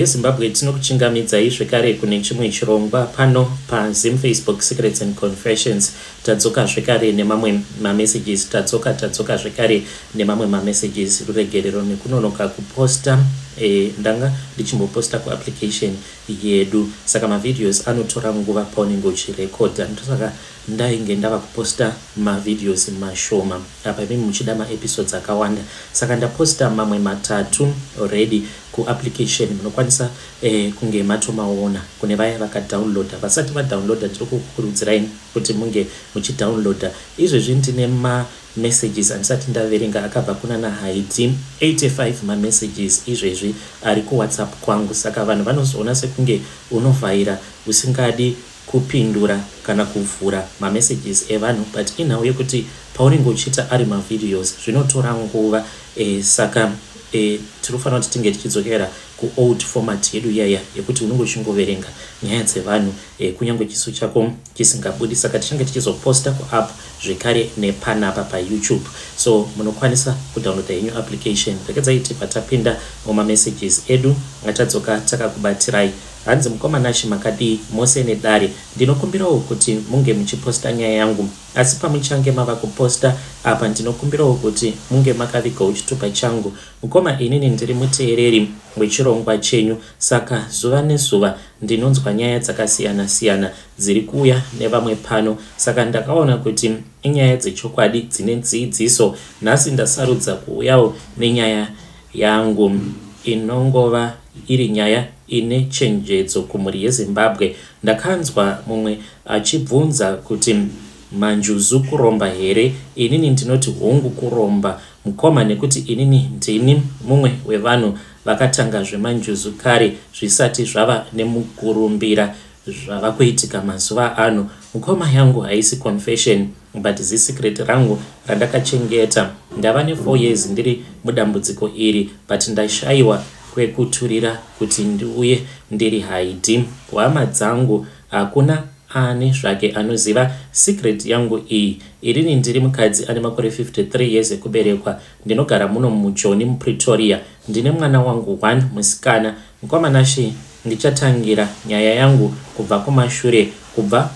Zimbabwe tinokuchingamidzai zvekare kune chimwe chirongwa pano paZim Facebook Secrets and Confessions. Tadzoka zvekare nemamwe mamessages, tadzoka zvekare nemamwe mamessages ruregerero nekunonoka kuposta ndanga ndichimboposta kuapplication yedu, saka mavideos anotora nguva paunenge uchirekodha. Ndosaka ndainge ndava kuposta mavideos mashoma apa mimi muchida maepisodes akawanda, saka ndaposta mamwe matatu already kuapplication munokwanisa kunge matomaona kune vaya vakadownloada. Vasati vadownloada ndiri kukurudzirai kuti munge muchidownloada. Izvezvi ndine messages andisati ndaverenga akabva kuna naHaidi 85 mamessages izvezvi ari kuWhatsApp kwangu, saka vanhu vanozoona sekunge unovhaira usingadi kupindura kana kuvhura mamessages evanhu, but inhau yekuti paunenge uchiita ari mavideos zvinotora nguva, saka tinofanira kuti tinge tichidzokera kuold format yedu yaya yekuti unenge uchingoverenga nyaya dzevanhu kunyange chiso chako chisingabudi. Saka tichange tichizoposta kuapp zvekare nepanapa paYouTube, so munokwanisa kudownloada yenyu application. Rekedzaiti patapinda mumamessages edu atadzoka takakubatirai. Hanzi mukomanashi makadii mose nedare, ndinokumbirawo kuti munge muchiposta nyaya yangu, asi pamuchange mava kuposta apa ndinokumbirawo kuti munge makavigawo chitupa changu. Mukoma inini ndiri muteereri wechirongwa chenyu, saka zuva nezuva ndinonzwa nyaya dzakasiyana siyana dziri kuuya nevamwe pano, saka ndakaona kuti inyaya dzechokwadi dzine dzidziso. Nhasi ndasarudza kuuyawo nenyaya yangu inongova iri nyaya ine chenjedzo kumhuri yeZimbabwe. Ndakanzwa mumwe achibvunza kuti manjuzu kuromba here? Inini ndinoti hongu kuromba mukoma, nekuti inini ndini mumwe wevanhu vakatanga zvemanjuzu kare zvisati zvava nemukurumbira zvava kuitika mazuva ano. Mukoma yangu haisi confession but zisecret rangu randakachengeta. Ndava ne4 years ndiri mudambudziko iri, but ndashayiwa kwekuturira kuti ndiuye ndiri Haidi. Kuhama dzangu hakuna ani zvake anoziva secret yangu iyi. Irini ndiri mukadzi ane makore 53 years ekuberekwa. Ndinogara muno muJoni muPretoria. Ndine mwana wangu 1 musikana. Mukomanashi ndichatangira nyaya yangu kubva kumashure, kubva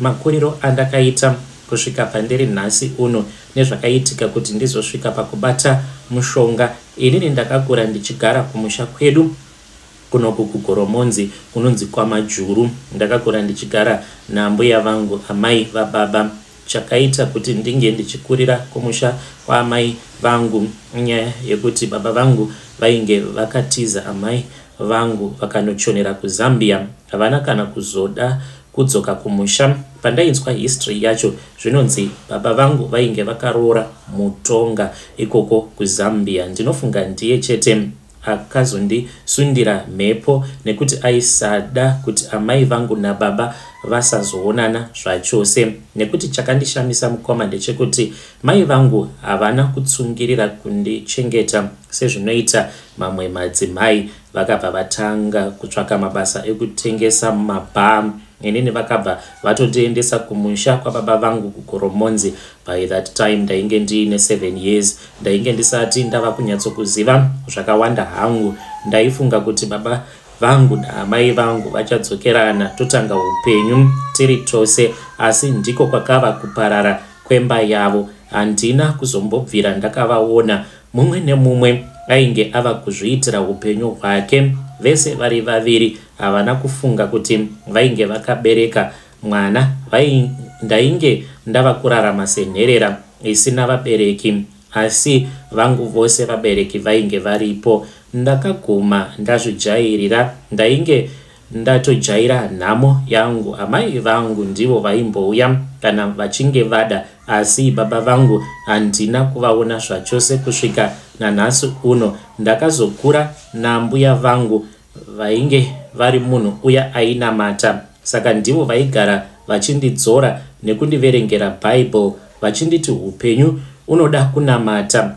makuriro andakaita kusvika pandiri nhasi uno nezvakaitika kuti ndizosvika pakubata mushonga. Inini ndakakura ndichigara kumusha kwedu kunoku kuGoromonzi kunonzi kwaMajuru. Ndakakura ndichigara nambuya vangu, amai vababa. Chakaita kuti ndinge ndichikurira kumusha kwaamai vangu nyaya yekuti baba vangu vainge vakatiza amai vangu vakanochonera kuZambia, havana kana kuzoda kudzoka kumusha. Pandainzwa history yacho zvinonzi baba vangu vainge vakaroora mutonga ikoko kuZambia. Ndinofunga ndiye chete akazondisundira mhepo nekuti aisada kuti amai vangu nababa vasazoonana zvachose, nekuti chakandishamisa mukoma ndechekuti mai vangu havana kutsungirira kundichengeta sezvinoita mamwe madzimai. Vakabva vatanga kutsvaka mabasa ekutengesa mumabha. Inini vakabva vatotiendesa kumusha kwababa vangu kuGoromonzi. By that time ndainge ndiine 7 years. Ndainge ndisati ndava kunyatsokuziva zvakawanda hangu. Ndaifunga kuti baba vangu naamai vangu vachadzokerana totanga upenyu tiri tose, asi ndiko kwakava kuparara kwemba yavo. Handina kuzombobvira ndakavaona mumwe nemumwe ainge ava kuzviitira upenyu hwake. Vese vari vaviri havana kufunga kuti vainge vakabereka mwana. Ndainge ndava kurarama senherera isina vabereki, asi vangu vose vabereki vainge varipo. Ndakaguma ndazvijairira, ndainge ndatojaira nhamo yangu. Amai vangu ndivo vaimbouya kana vachinge vada, asi baba vangu handina kuvaona zvachose kusvika nanhasi uno. Ndakazokura nambuya vangu vainge vari munhu uya ainamata, saka ndivo vaigara vachindidzora nekundiverengera Bible vachinditi upenyu unoda kunamata.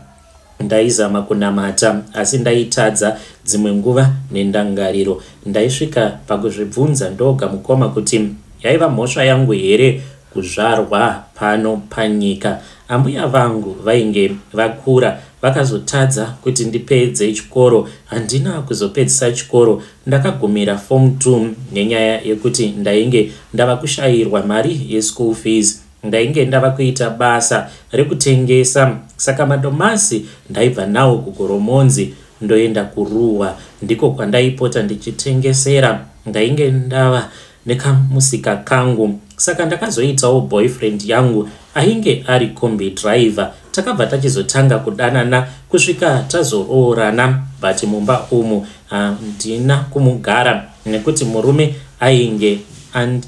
Ndaizama kunamata asi ndaitadza dzimwe nguva nendangariro. Ndaisvika pakuzvibvunza ndoga mukoma kuti yaiva mhosva yangu here kuzvarwa pano panyika. Ambuya vangu vainge vakura vakazotadza kuti ndipedze chikoro. Handina kuzopedzisa chikoro, ndakagumira form 2 nenyaya yekuti ndainge ndava kushayirwa mari yeschool fees. Ndainge ndava kuita basa rekutengesa, saka madomasi ndaibva nawo kuGoromonzi ndoenda kuRuwa, ndiko kwandaipota ndichitengesera. Ndainge ndava nekamusika kangu, saka ndakazoitawo boyfriend yangu ainge ari kombi driver. Takabva tachizotanga kudanana kusvika tazoroorana, but mumba umu handina kumugara nekuti murume ainge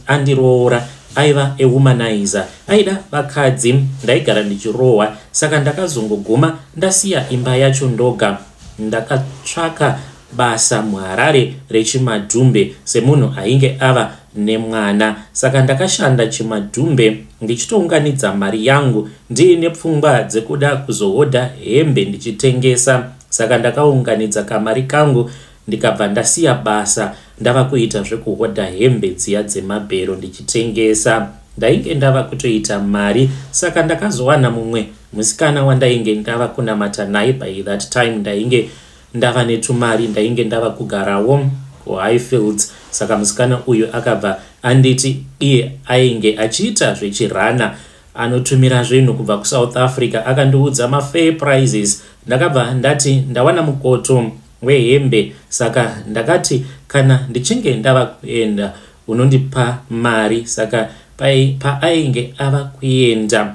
andiroora, aiva ehumanizer, aida vakadzi. Ndaigara ndichirohwa, saka ndakazongoguma ndasiya imba yacho ndoga. Ndakatsvaka basa muHarare reChimadhumbe semunhu ainge ava nemwana, saka ndakashanda Chimadhumbe ndichitounganidza mari yangu ndiine pfungwa dzekuda kuzohodha hembe ndichitengesa. Saka ndakaunganidza kamari kangu ndikabva ndasiya basa ndava kuita zvekuhodha hembe dziya dzemabhero ndichitengesa. Ndainge ndava kutoita mari, saka ndakazowana mumwe musikana wandainge ndava kunamata naye. By that time ndainge ndava netumari, ndainge ndava kugarawo kuHighfields. Saka musikana uyu akabva anditi iye ainge achiita zvechirana, anotumira zvinhu kubva kuSouth Africa, akandiudza mafair prices. Ndakabva ndati ndawana mukoto wehembe, saka ndakati kana ndichinge ndava kuenda unondipa mari. Saka paainge ava kuenda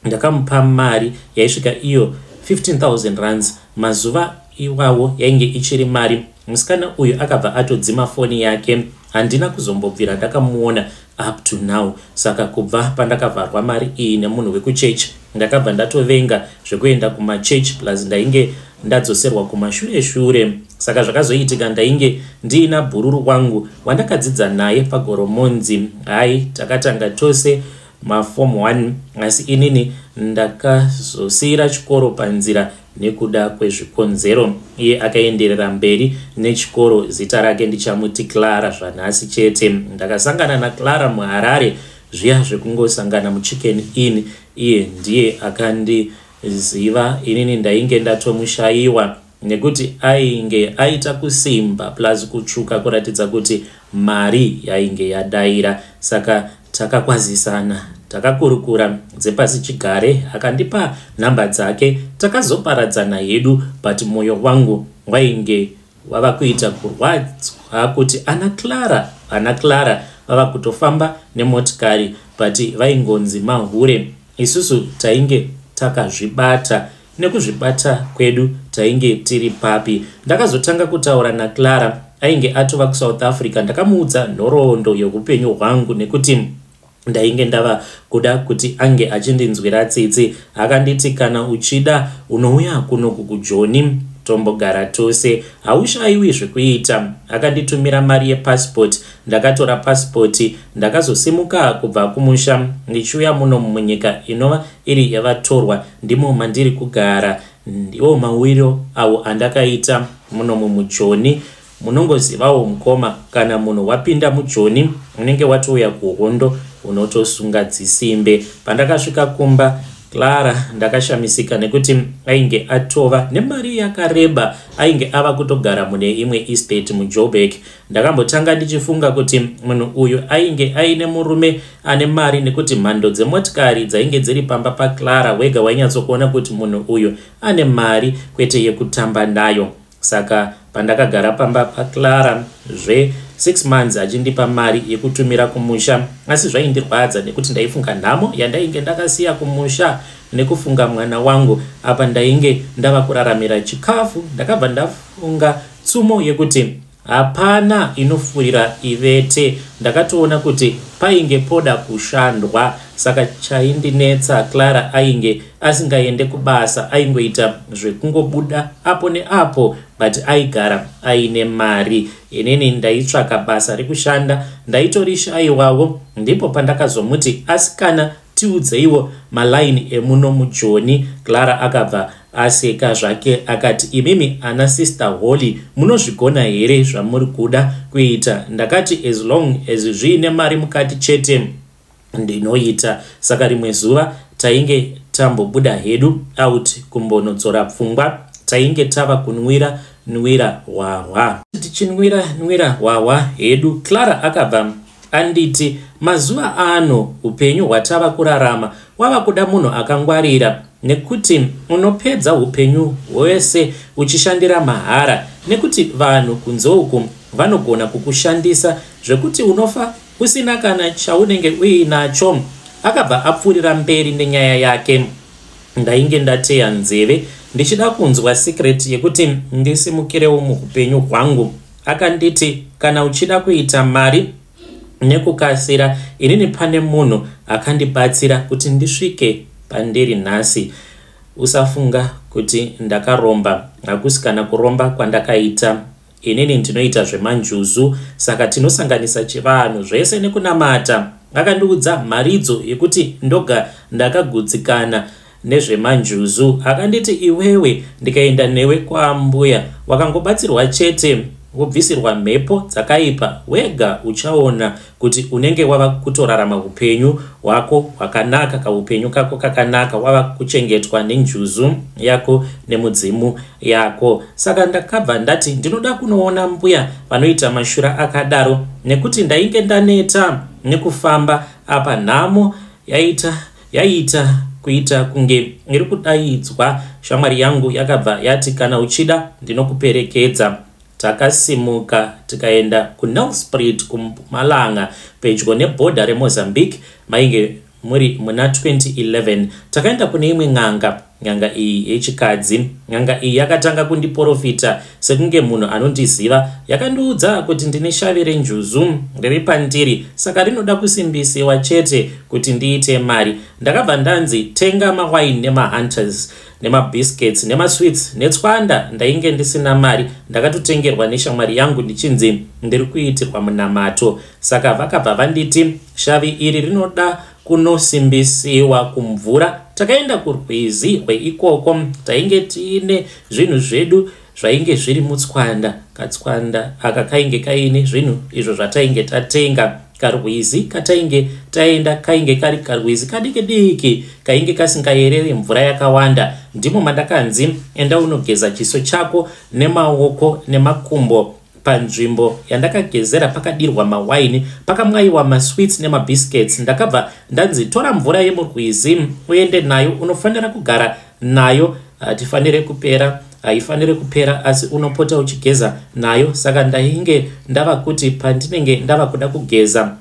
ndakamupa mari yaisvika iyo 15,000 rands. Mazuva iwawo yainge ichiri mari. Musikana uyu akabva atodzima foni yake, handina kuzombobvira ndakamuona up to now. Saka kubva pandakavharwa mari iyi nemunhu wekuchechi, ndakabva ndatovenga zvekuenda kumachechi, plus ndainge ndadzoserwa kumashure. Saka zvakazoitika ndainge ndiina bhururu wangu wandakadzidza naye paGoromonzi. Hai, takatanga tose maform 1, asi inini ndakazosiyira chikoro panzira nekuda kwezvikonzero. Iye akaenderera mberi nechikoro, zita rake ndichamuti Clara zvanhasi chete. Ndakasangana naClara muHarare, zviya zvekungosangana muChicken Inn. Iye ndiye akandiziva, inini ndainge ndatomushayiwa nekuti ainge aita kusimba plus kutsvuka kuratidza kuti mari yainge yadaira. Saka takakwazisana, takakurukura dzepasi chigare, akandipa nhamba dzake, takazoparadzana hedu, but moyo wangu wainge wava kuita kurwadzwa kuti ana Clara vava kutofamba nemotikari, but vaingonzi mahure. Isusu tainge takazvibata, nekuzvibata kwedu tainge tiri papi. Ndakazotanga kutaura naClara, ainge atova kuSouth Africa. Ndakamuudza nhoroondo youpenyu hwangu nekuti ndainge ndava kuda kuti ange achindinzwira tsitsi. Akanditi kana uchida unouya kuno kuJoni tombogara tose, haushayiwi zvekuita. Akanditumira mari yepassport, ndakatora passport, ndakazosimuka kubva kumusha ndichiuya muno munyika inova iri yavatorwa, ndimo mandiri kugara. Ndiwo mawiro awo andakaita muno muJoni. Munongozivawo mukoma, kana munhu wapinda muJoni unenge watouya kuhondo unotosunga dzisimbe. Pandakasvika kumba, Clara ndakashamisika nekuti ainge atova nemari yakareba, ainge ava kutogara mune imwe estate muJoburg. Ndakambotanga ndichifunga kuti munhu uyu ainge aine murume ane mari, nekuti mhando dzemotikari dzainge dziri pamba paClara wega wainyatsokuona kuti munhu uyu ane mari kwete yekutamba nayo. Saka pandakagara pamba paClara 6 months achindipa mari yekutumira kumusha, asi zvaindirwadza nekuti ndaifunga nhamo yandainge ndakasiya kumusha nekufunga mwana wangu. Apa ndainge ndava kuraramira chikafu, ndakabva ndafunga tsumo yekuti hapana inofurira ivete. Ndakatoona kuti painge poda kushandwa, saka chaindinetsa Clara ainge asingaende kubasa, aingoita zvekungobuda apo neapo, but aigara aine mari. Inini ndaitsvaka basa rekushanda, ndaitorishayiwawo. Ndipo pandakazomuti asikana tiudzeiwo malaini emuno muJoni. Clara akabva aseka zvake akati, imimi ana sister Holly munozvigona here zvamuri kuda kuita? Ndakati as long as zviine mari mukati chete ndinoita. Saka rimwe zuva tainge tambobuda hedu out kumbonodzora pfungwa. Tainge tava kunwira hwahwa. Tichinwira hwahwa hedu, Clara akabva anditi mazuva ano upenyu hwatava kurarama wava kuda munhu akangwarira, nekuti unopedza upenyu hwese uchishandira mahara, nekuti vanhu kunze uku vanogona kukushandisa zvekuti unofa usina kana chaunenge uinacho. Akabva apfuurira mberi nenyaya yake. Ndainge ndateya nzeve ndichida kunzwa secret yekuti ndisimukirewo muupenyu hwangu. Akanditi kana uchida kuita mari nekukasira, inini pane munhu akandibatsira kuti ndisvike pandiri nhasi. Usafunga kuti ndakaromba, hakusi kana kuromba kwandakaita. Inini ndinoita zvemanjuzu, saka tinosanganisa chivanhu zvese nekunamata. Akandiudza mharidzo yekuti ndoga ndakagutsikana nezvemanjuzu. Akanditi iwewe ndikaenda newe kwaambuya wakangobatsirwa chete wobvisirwa mhepo dzakaipa, wega uchaona kuti unenge wava kutorarama upenyu hwako hwakanaka, kaupenyu kako kakanaka, wava kuchengetwa nenjuzu yako nemudzimu yako. Saka ndakabva ndati ndinoda kunoona mbuya vanoita mashura akadaro, nekuti ndainge ndaneta nekufamba apa. Nhamo yaita kuita kunge iri kudaidzwa. Shamwari yangu yakabva yati kana uchida ndinokuperekedza. Takasimuka tikaenda kuNelspruit kuMpumalanga pedyo nebhodha reMozambique. Mainge muri muna 2011. Takaenda kune imwe ng'anga iyi yechikadzi. Ng'anga iyi yakatanga kundiprofita sekunge munhu anondiziva. Yakandiudza kuti ndine shavi renjuzu riri pandiri, saka rinoda kusimbisiwa chete kuti ndiite mari. Ndakabva ndanzi tenga mawaini nemahunters nemabiscuits nemasweets netswanda. Ndainge ndisina mari, ndakatotengerwa neshamwari yangu ndichinzi ndiri kuitirwa munamato. Saka vakabva vanditi shavi iri rinoda kunosimbisiwa kumvura. Takaenda kurwizi rweikoko. Tainge tiine zvinhu zvedu zvainge zviri mutswanda. Katswanda aka kainge kaine zvinhu izvo zvatainge tatenga. Karwizi katainge taenda kainge kari karwizi kadiki diki kainge kasingayerere mvura yakawanda. Ndimo mandakanzi enda unogeza chiso chako nemaoko nemakumbo panzvimbo yandakagezera pakadirwa mawaini, pakamwaiwa masweets nemabiscuits. Ndakabva ndanzi tora mvura yemurwizi uende nayo, unofanira kugara nayo, hatifanire kupera, haifanire kupera, asi unopota uchigeza nayo. Saka ndainge ndava kuti pandinenge ndava kuda kugeza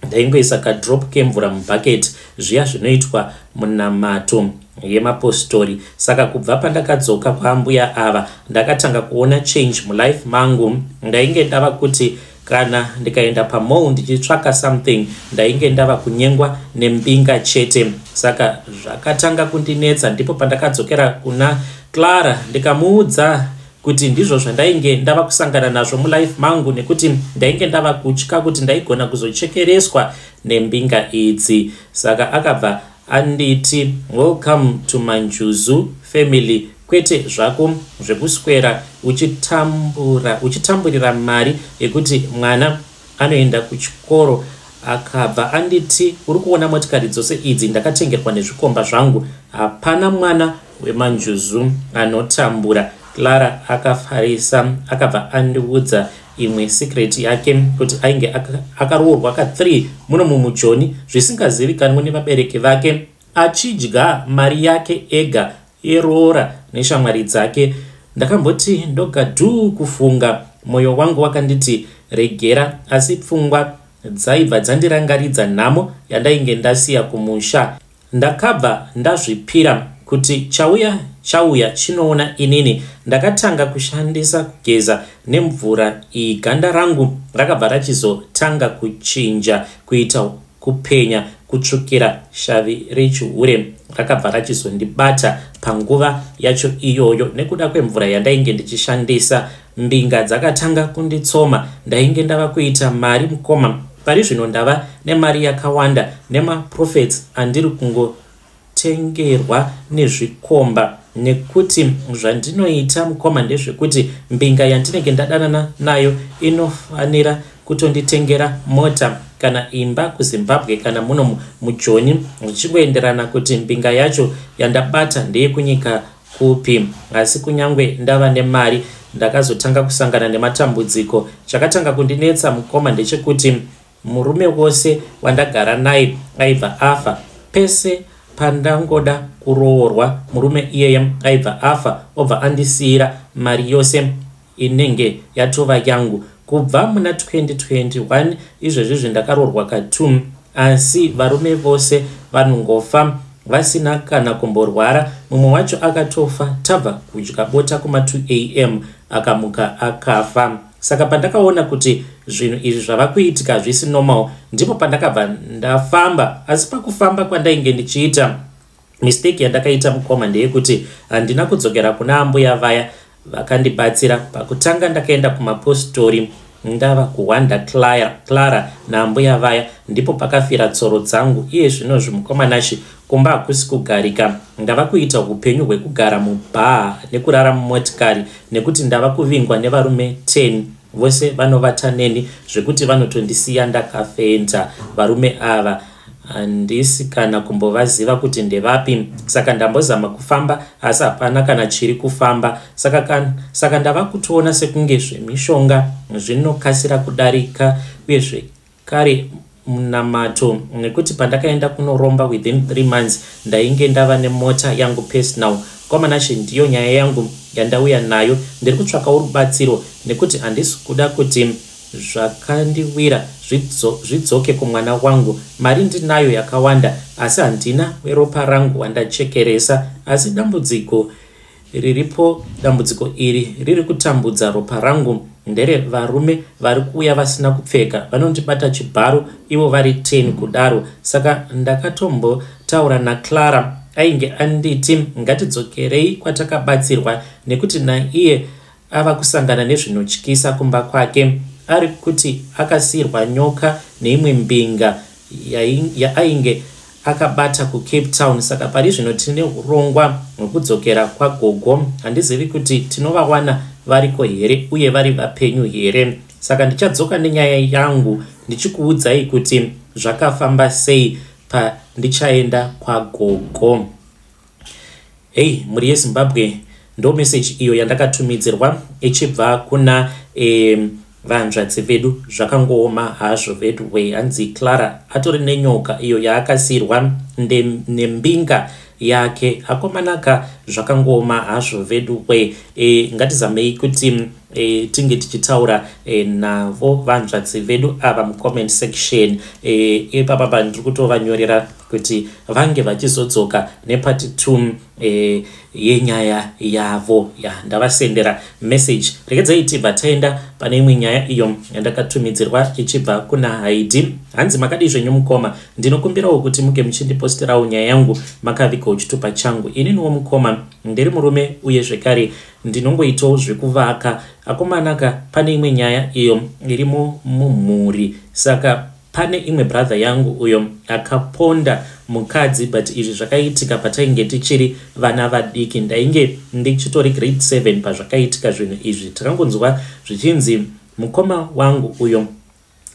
ndaingoisa kadrop kemvura mubhaketi, zviya zvinoitwa munamato yemapostori. Saka kubva pandakadzoka kwaambuya ava ndakatanga kuona change mulife mangu. Ndainge ndava kuti kana ndikaenda pamall ndichitsvaka something ndainge ndava kunyengwa nembinga chete. Saka zvakatanga kundinetsa. Ndipo pandakadzokera kuna Clara ndikamuudza kuti ndizvo zvandainge ndava kusangana nazvo mulife mangu, nekuti ndainge ndava kutya kuti ndaigona kuzochekereswa nembinga idzi. Saka akabva anditi welcome to Manjuzu family, kwete zvako zvekuswera uchitamburira mari yekuti mwana anoenda kuchikoro. Akabva anditi uri kuona motikari dzose idzi ndakatengerwa nezvikomba zvangu, hapana mwana weManjuzu anotambura. Clara akafarisa. Akabva andiudza imwe secret yake kuti ainge akaroorwa ka3 muno mumujoni zvisingazivikanwi nevabereki vake, achidya mari yake ega yeroora neshamwari dzake. Ndakamboti ndoga dhuu kufunga, mwoyo wangu wakanditi regera, asi pfungwa dzaibva dzandirangaridza nhamo yandainge ndasiya kumusha. Ndakabva ndazvipira kuti chauya chinoona inini. Ndakatanga kushandisa kugeza nemvura iyi. Ganda rangu rakabva rachizotanga kuchinja kuita kupenya kutsvukira. Shavi rechihure rakabva rachizondibata panguva yacho iyoyo nekuda kwemvura yandainge ndichishandisa. Mbinga dzakatanga kunditsoma. Ndainge ndava kuita mari mukoma. Pari zvino ndava nemari yakawanda nemaprofits andiri kungotengerwa nezvikomba, nekuti zvandinoita mukoma ndezvekuti mbinga yandinenge ndadanana nayo inofanira kutonditengera mota kana imba kuZimbabwe kana muno muJoni, zvichienderana kuti mbinga yacho yandabata ndeye kunyika kupi. Asi kunyangwe ndava nemari ndakazotanga kusangana nematambudziko. Chakatanga kundinetsa mukoma ndechekuti murume wose wandagara naye aibva afa. Pese pandangoda kuroorwa murume iyeye aibva afa obva andisiyira mari yose inenge yatova yangu. Kubva muna 2021 izvezvi ndakaroorwa ka2, asi varume vose vanongofa vasina kana kumborwara. Mumwe wacho akatofa tabva kudya bota kuma 2 am akamuka akafa. Saka pandakaona kuti zvinhu izvi zvava kuitika zvisi normal, ndipo pandakabva ndafamba. Asi pakufamba kwandainge ndichiita, mistake yandakaita mukoma ndeyekuti handina kudzokera kuna ambuya vaya vakandibatsira. Pakutanga ndakaenda kumapostori ndava kuwanda Clara naambuya vaya, ndipo pakafira tsoro dzangu. Iye zvino zvimukomanashi kumba hakusi kugarika. Ndava kuita upenyu hwekugara mubhaa nekurara mumotikari, nekuti ndava kuvingwa nevarume 10 vose vanovata neni zvekuti vanotondisiya ndakafenta. Varume ava handisi kana kumbovaziva kuti ndevapi. Saka ndambozama kufamba asi hapana kana chiri kufamba. Saka ndava kutoona sekunge zvemishonga zvinokasira kudarika, uye zvekare munamato, nekuti pandakaenda kunoromba within 3 months ndainge ndava nemota yangu personal. Komanashi ndiyo nyaya yangu yandauya nayo. Ndiri kutsvaka rubatsiro nekuti handisi kuda kuti zvakandiwira zvidzoke kumwana wangu. Mari ndinayo yakawanda asi handina weropa rangu wandachekeresa. Asi dambudziko iri riri kutambudza ropa rangu ndere varume vari kuuya vasina kupfeka, vanondibata chibharo ivo vari 10 kudaro. Saka ndakatombotaura naClara, ainge anditi ngatidzokerei kwatakabatsirwa, nekuti naiye ava kusangana nezvinotyisa kumba kwake. Ari kuti akasirwa nyoka neimwe mbinga yainge akabata kuCape Town. Saka pari zvino tine urongwa hwekudzokera kwagogo. Handizivi kuti tinovawana variko here uye vari vapenyu here. Saka ndichadzoka nenyaya yangu ndichikuudzai kuti zvakafamba sei pandichaenda kwagogo. Hey, muri yeZimbabwe, ndo message iyo yandakatumidzirwa ichibva kuna vanzvadzi vedu. Zvakangooma hazvo vedu we. Hanzi Clara atori nenyoka iyo yaakasirwa nembinga yake. Akomanaka zvakangooma hazvo vedu we. Ngatizamei kuti tinge tichitaura navo vanzvadzi vedu ava mucomment section. Ipapa ndiri kutovanyorera kuti vange vachizodzoka nepati 2 yenyaya yavo. Ndavasendera message. Regedzai tibva taenda pane imwe nyaya iyo yandakatumidzirwa ichibva kuna Haidi. Hanzi makadi zvenyu mukoma, ndinokumbirawo kuti muke muchindiposterawo nyaya yangu makavikawo chitupa changu. Ininiwo mukoma ndiri murume uye zvekare ndinongoitawo zvekuvaka. Akomanaka pane imwe nyaya iyo irimo mumhuri. Saka pane imwe brother yangu uyo akaponda mukadzi, but izvi zvakaitika patainge tichiri vana vadiki. Ndainge ndichitori grade 7 pazvakaitika zvinhu izvi. Takangonzwa zvichinzi mukoma wangu uyo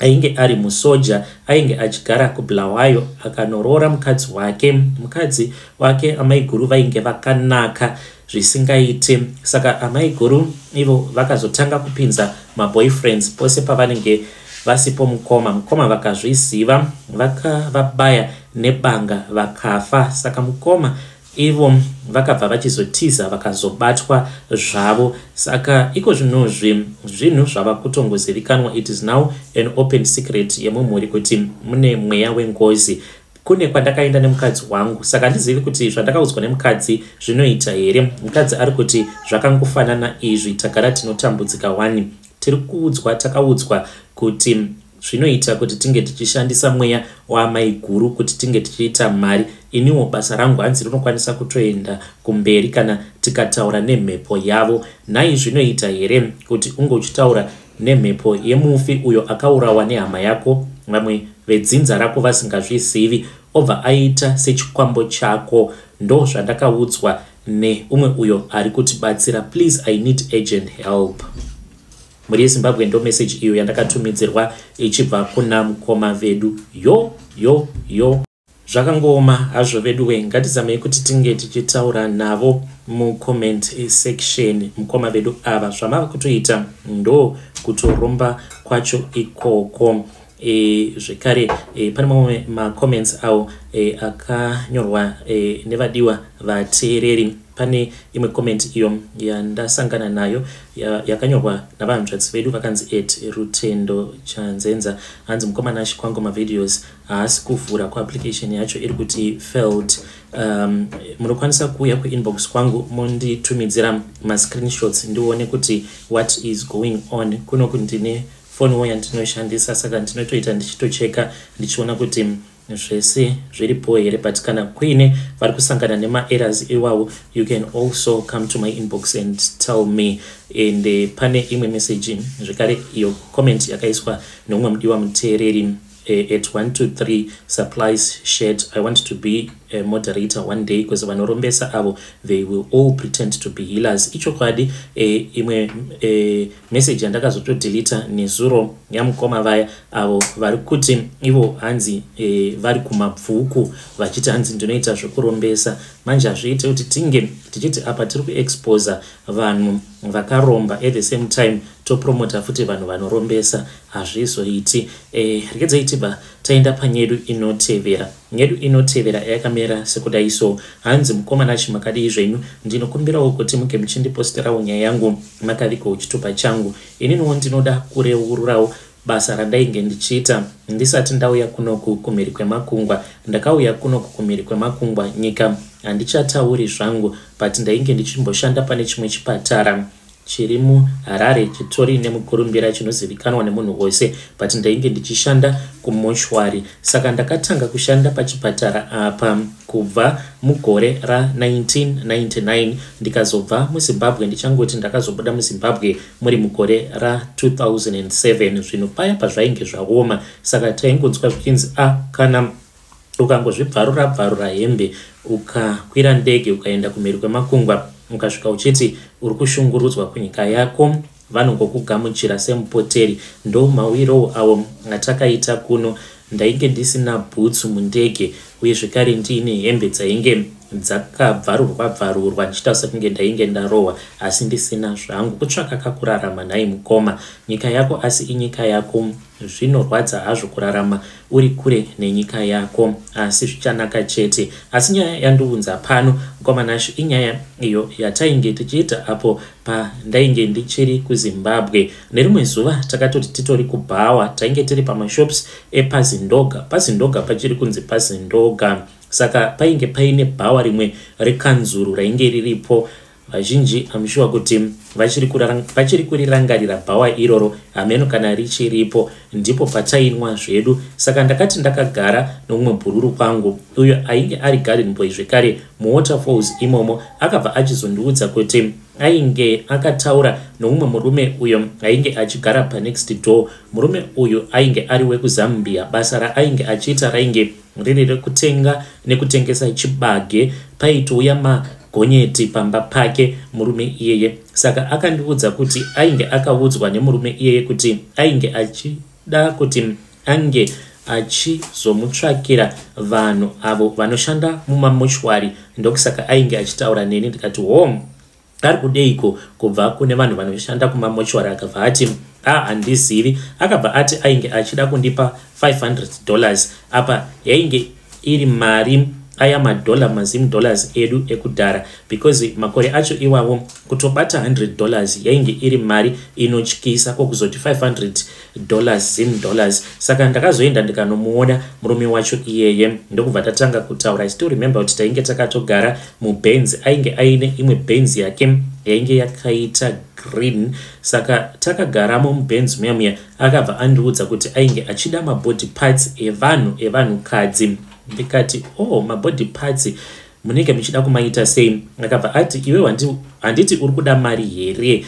ainge ari musoja, ainge achigara kuBulawayo, akanorora mukadzi wake amai guru vainge vakanaka zvisingaite. Saka amai guru ivo vakazotanga kupinza maboyfriends pose pavanenge vasipo mukoma vakazviziva, vakavabaya nebanga vakafa. Saka mukoma ivo vakabva vachizotiza vakazobatwa zvavo. Saka iko zvinhu zvava kutongozivikanwa. It is now an open secret yemumhuri kuti mune mweya wengozi. Kune kwandakaenda nemukadzi wangu, saka handizivi kuti zvandakaudzwa nemukadzi zvinoita here. Mukadzi ari kuti zvakangofanana izvi, tagara tinotambudzika 1. Takaudzwa kuti zvinoita kuti tinge tichishandisa mweya wamai guru kuti tinge tichiita mari. Iniwo basa rangu hanzi rinokwanisa kutoenda kumberi kana tikataura nemhepo yavo. Nhai zvinoita here kuti unge uchitaura nemhepo yemufi uyo akaurawa nehama yako, vamwe vedzinza rako vasingazvizivi, obva aita sechikwambo chako. Ndo zvandakaudzwa neumwe uyo ari kutibatsira. Please, I need urgent help. muri Zimbabwe ndo message iyo yandakatumidzirwa ichibva kuna mukoma vedu. Yo zvakangoma hazvo vedu we, ngatizamei kuti tinge tichitaura navo mu comment section. Mukoma vedu ava zvamava kutoita ndo kutoromba kwacho ikoko. Zvekare pane mamwe ma comments awo akanyorwa nevadiwa vateereri. Pane imwe comment iyo yandasangana nayo yakanyorwa navanhuzvadzi vedu vakanzi @Rutendo Chanzenza. Hanzi mukomana achikwangu mavideos haasi kuvhura kuapplication yacho iri kuti failed. Munokwanisa kuuya kuinbox kwangu monditumidzira ma screenshots ndione kuti what is going on. Kuno kuti ndine phone yandinoshandisa saka ndinotoita ndichitocheka ndichiona kuti zvese zviripo here, but kana kuine vari kusangana nema errors iwawo, you can also come to my inbox and tell me. And pane imwe message zvekare iyo comment yakaiswa nomwe mudiwa muteereri @123 supplies shed. I want to be a moderator one day because vanorombesa avo they will all pretend to be healers. Ichokwadi imwe message yandakazotodeleta nezuro yamukoma vaya avo vari kuti ivo hanzi vari kumabvuku vachiti hanzi ndinoita zvokurombesa. Manje hazviite kuti tinge tichiti apa tiri kuexposa vanhu vakaromba at the same time topromota futi vanhu vanorombesa, hazvizoiti. Regedzai tibva taenda panyedu inotevera. Nyedu inotevera yakamera sekudai so. Hanzi mukomana chimakadii zvenyu, ndinokumbirawo kuti muke muchindiposterawo nyaya yangu makavikawo chitupa changu. Ininiwo ndinoda kureururawo basa randainge ndichiita ndisati ndauya kunoku kumhiri kwemakungwa. Ndakauya kunoku kumhiri kwemakungwa nyika handichatauri zvangu, but ndainge ndichimboshanda pane chimwe chipatara chiri muHarare chitori nemukurumbira chinozivikanwa nemunhu wose, but ndainge ndichishanda kumoshwari. Saka ndakatanga kushanda pachipatara apa kubva mugore ra1999 ndikazobva muZimbabwe. Ndichangoti ndakazobuda muZimbabwe muri mugore ra2007. Zvino paya pazvainge zvaoma, saka taingonzwa zvichinzi kana ukangozvibvarura hembe ukakwira ndege ukaenda kumhiri kwemakungwa ukasvika uchiti uri kushungurudzwa kunyika yako, vanongokugamuchira semupoteri. Ndo mawiro awo atakaita kuno. Ndainge ndisina bhutsu mundege uye zvekare ndiine hembe dzainge dzakabvarurwa ndichita sekunge ndainge ndarohwa, asi ndisina zvangu. Kutsvaka kakurarama nhai mukoma, nyika yako asi inyika yako. Zvinorwadza hazvo kurarama uri kure nenyika yako, asi zvichanaka chete. Asi nyaya yandiunza pano mukomanashi inyaya iyo yatainge tichiita apo pandainge ndichiri kuZimbabwe. Nerimwe zuva takatoti titori kubhawa, tainge tiri pamashops ePazindoga. Pazindoga pachiri kunzi Pazindoga. Saka painge paine bhawa rimwe rekanzuru rainge riripo. Vazhinji amushuwa kuti vachiri kurirangarira bhawa iroro hameno kana richiripo. Ndipo patainwa zvedu. Saka ndakati ndakagara nomumwe bhururu kwangu uyo ainge ari garden boy zvekare muWaterfalls imomo, akabva achizondiudza kuti ainge akataura nomumwe murume uyo ainge achigara panext door. Murume uyo ainge ari wekuZambia. Basa raainge achiita rainge riri rekutenga nekutengesa chibage. Paitouya magonyeti pamba pake murume iyeye. Saka akandiudza kuti ainge akaudzwa nemurume iyeye kuti ainge achida kuti ange achizomutsvakira vanhu avo vanoshanda mumamoshwari. Ndokusaka ainge achitaura neni. Ndikati ari kudeiko kubva kune vanhu vanoshanda kumamoshwari? Akabva ati handizivi. Akabva ati ainge achida kundipa $500. Apa yainge iri mari aya madhola $10 edu ekudhara, because makore acho iwawo kutobata $100 yainge iri mari inotyisa kokuzoti $500 $10. Saka ndakazoenda ndikanomuona murume wacho iyeye. Ndokubva tatanga kutaura. I still remember kuti tainge takatogara muBenz. Ainge aine imwe Benz yake yainge yakaita green. Saka takagaramo muBenz muya. Akabva andiudza kuti ainge achida mabody parts evanhukadzi. Ndikati mabody parts munenge muchida kumaita sei? Akabva ati iwe handiti uri kuda mari here?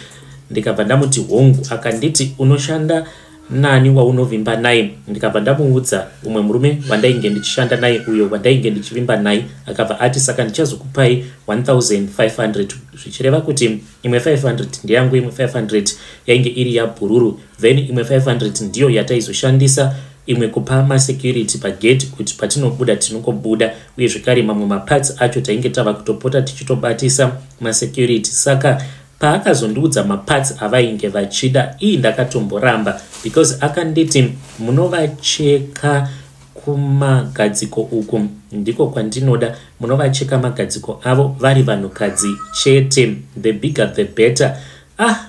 Ndikabva ndamuti hongu. Akanditi unoshanda nani waunovimba naye. Ndikabva ndamuudza umwe murume wandainge ndichishanda naye uyo wandainge ndichivimba naye, akabva ati saka ndichazokupai 1500, zvichireva kuti imwe 500 ndiyangu, imwe 500 yainge iri yabhururu, then imwe 500 ndiyo yataizoshandisa imwe kupa masecurity pagate kuti patinobuda tinongobuda, uye zvekare mamwe maparts acho tainge tava kutopota tichitobatisa masecurity. Saka paakazondiudza maparts avainge vachida, iyi ndakatomboramba because akanditi munovacheka kumagadziko uku ndiko kwandinoda, munovacheka magadziko avo vari vanhukadzi chete, the bigger the better.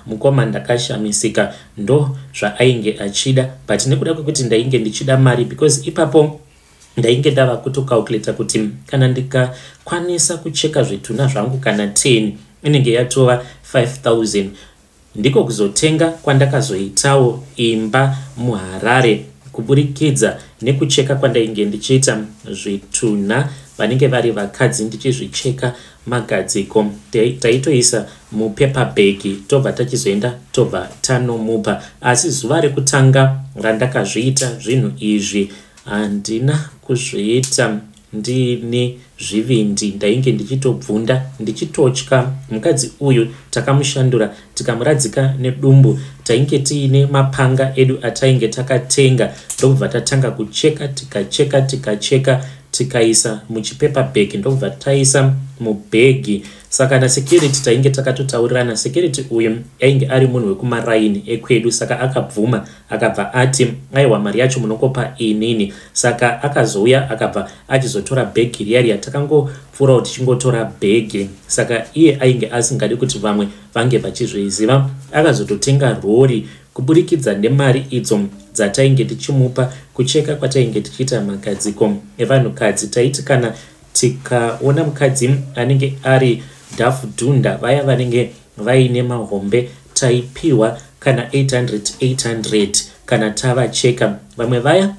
Mukoma ndakashamisika, ndo zvaainge achida, but nekuda kwekuti ndainge ndichida mari because ipapo ndainge ndava kutocalculata kuti kana ndikakwanisa kucheka zvituna zvangu kana 10 inenge yatova 5000, ndiko kuzotenga kwandakazoitawo imba muHarare kuburikidza nekucheka kwandainge ndichiita zvituna vanenge vari vakadzi ndichizvicheka magadziko. Taitoisa mupaper bag tobva tachizoenda tobva tanomupa. Asi zuva rekutanga randakazviita zvinhu izvi handina kuzviita ndine zvivindi, ndainge ndichitobvunda ndichitotya. Mukadzi uyu takamushandura tikamuradzika nedumbu, tainge tiine mapanga edu atainge takatenga, ndokubva tatanga kucheka tikacheka tikaisa muchipepa bag, ndokubva taisa mubhegi. Saka nasecurity tainge takatotaurirana. Security uyu ainge ari munhu wekumaraini ekwedu, saka akabvuma akabva ati aiwa mari yacho munokopa inini. Saka akazouya akabva achizotora bhegi riya riya takangopfuurawo tichingotora bhegi. Saka iye ainge asingadi kuti vamwe vange vachizviziva, akazototenga rori kuburikidza nemari idzo dzatainge tichimupa kucheka kwatainge tichiita magadziko evanhukadzi. Taiti kana tikaona mukadzi anenge ari dhafudhunda, vaya vanenge vaine mahombe, taipiwa kana 800 kana tavacheka. Vamwe vaya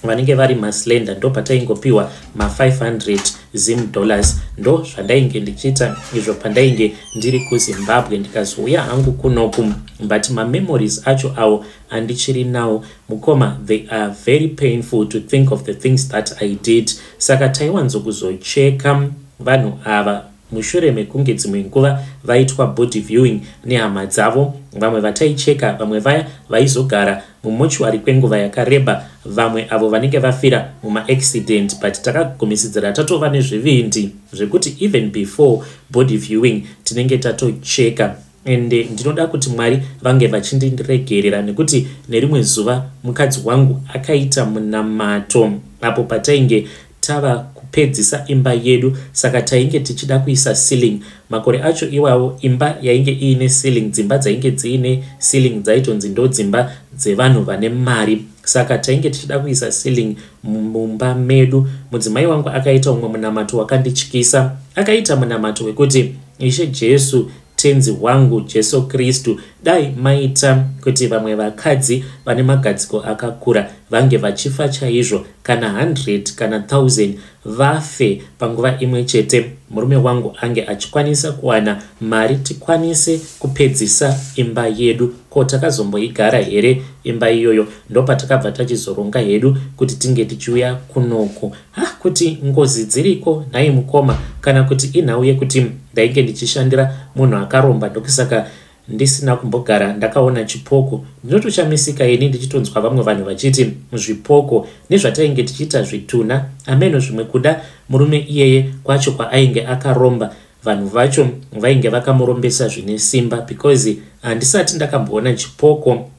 vanenge vari maslender ndo pataingopiwa ma$500 $. Ndo zvandainge ndichiita izvo pandainge ndiri kuZimbabwe. Ndikazouya hangu kunoku, but memories acho awo andichiri nawo. Mukoma, they are very painful to think of the things that I did. Saka taiwanzokuzocheka vanhu ava mushure mekunge dzimwe nguva vaitwa body viewing nehama dzavo. Vamwe vataicheka, vamwe vaya vaizogara mumochwari kwenguva yakareba, vamwe avo vanenge vafira muma-accident, but takagumisidzira tatova nezvivindi zvekuti even before body viewing tinenge tatocheka. Ende ndinoda kuti Mwari vange vachindiregerera, nekuti nerimwe zuva mukadzi wangu akaita munamato apo patainge tava kupedzisa imba yedu. Saka tainge tichida kuisa ceiling. Makore acho iwawo imba yainge iine ceiling, dzimba dzainge dziine ceiling dzaitonzi ndo dzimba dzevanhu vane mari. Saka tainge tichida kuisa ceiling mumba medu. Mudzimai wangu akaita umwe munamato wakandityisa. Akaita munamato wekuti Ishe Jesu tenzi wangu Jesu Kristu, dai maita kuti vamwe vakadzi vane magadziko akakura vange vachifa chaizvo, kana 100 kana 1000 vafe panguva imwe chete, murume wangu ange achikwanisa kuwana mari tikwanise kupedzisa imba yedu. Ko takazomboigara here imba iyoyo? Ndo patakabva tachizoronga hedu kuti tinge tichiuya kunoku. Kuti ngozi dziriko nhai mukoma, kana kuti inhau yekuti ndainge ndichishandira munhu akaromba, ndokusaka ndisina kumbogara ndakaona chipoko. Ndinotochamisika ini ndichitonzwa vamwe vanhu vachiti zvipoko nezvatainge tichiita zvituna. Ameno zvimwe kuda murume iyeye kwacho kwaainge akaromba, vanhu vacho vainge vakamurombesa zvine simba, because handisati ndakamboona chipoko,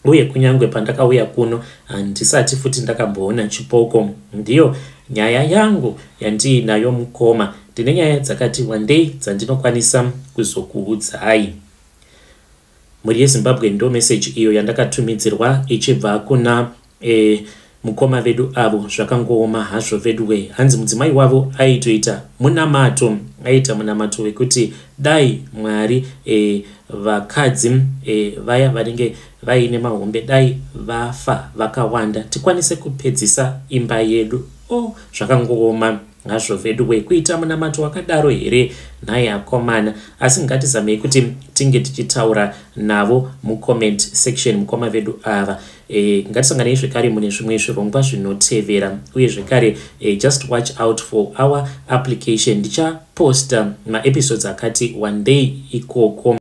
uye kunyangwe pandakauya kuno handisati futi ndakamboona chipoko. Ndiyo nyaya yangu yandiinayo mukoma. Ndine nyaya dzakati wandei dzandinokwanisa kuzokuudzai. Muri yeZimbabwe ndo message iyo yandakatumidzirwa ichibva kuna mukoma vedu avo zvakangooma hazvo vedu we. Hanzi mudzimai wavo aitoita munamato, aita munamato wekuti dai Mwari vakadzi vaya vanenge vaine mahombe dai vafa vakawanda tikwanise kupedzisa imba yedu. Zvakangooma ngazvo vedu kuita munamato wakadaro here nhaye akomana, asi ngatizamei kuti tinge tichitaura navo mucomment section mukoma vedu ava. Ngatisanganei zvekare mune zvimwe zvirongwa zvinotevera, uye zvekare just watch out for our application. Ndichaposta maepisodes akati one day ikoko.